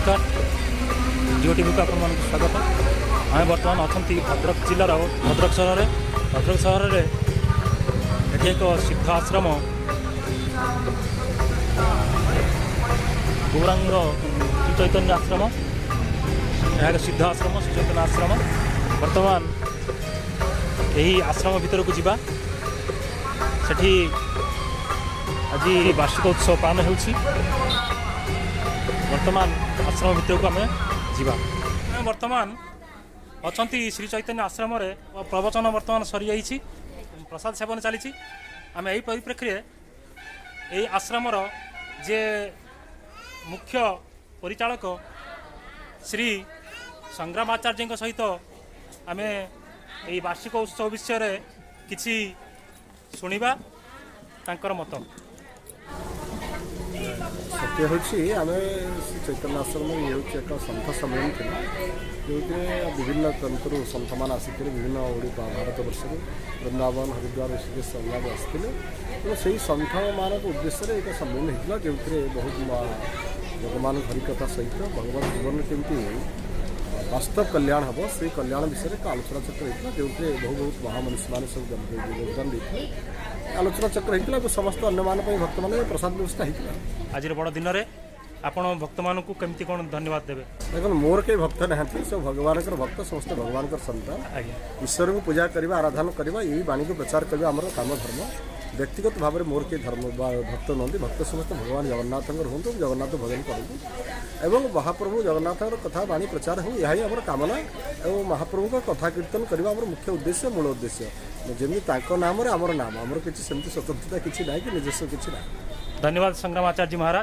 नमस्कार जिओ टी को आपण मानक स्वागत। आम बर्तमान अच्छा भद्रक जिलार भद्रक सहर में ये एक सिद्ध आश्रम गौरांग श्री चैतन्य आश्रम, यह एक सिद्ध आश्रम श्री चैतन्य आश्रम। बर्तमान यही आश्रम भीतर को जीवा सेठी आज वार्षिक उत्सव पालन हो। वर्तमान आश्रम भीतर को आम जीवा। वर्तमान अच्छा श्री चैतन्य आश्रम प्रवचन वर्तमान सरी जाइए, प्रसाद सेवन चली। आम यही परिप्रेक्षी यही आश्रमर जे मुख्य परिचालक श्री संग्राम आचार्य सहित आम यही वार्षिक उत्सव विषय किसी शुणा तांकर मत। सत्य हूँ आम चैतन्य आश्रम ये एक सन्थ सम्मेलन था जो विभिन्न प्रांतर सन्थ मान आसिक विभिन्न भारत वर्ष वृंदावन हरिद्वार ऋषिकेश संग्राम आसते तो से सन्थ मान उद्देश्य एक सम्मेलन होता जो बहुत भगवान हरिकथा सहित भगवान जीवन केमती वास्तव कल्याण हम से कल्याण विषय का आलोचना चक्र होता जो बहुत महामनुष्य मैंने सब योगदान देते आलोचना चक्र होता समस्त अन्य भक्त मान प्रसाद व्यवस्था होता। आज बड़ दिन में आपण भक्त मान को केमती कौन धन्यवाद देवे? देखो मोर कई भक्त नहांती सब भगवान भक्त समस्त भगवान संतान ईश्वर को पूजा करवा आराधना करवा यही वाणी को प्रचार करवा आम काम धर्म। व्यक्तिगत भाव में मोर के धर्म भक्त नुहति भक्त समस्त भगवान जगन्नाथ हूँ जगन्नाथ भजन करूँ एवं महाप्रभु जगन्नाथ कथा वाणी प्रचार हो यही आम कामना एवं महाप्रभु का कथा कीर्तन करवा आम मुख्य उद्देश्य मूल उद्देश्य जमी नाम आमर नाम आमर किसी सेमती स्वतंत्रता किसी ना कि निजस्व किसी ना। धन्यवाद संग्राम आचार्य महाराज।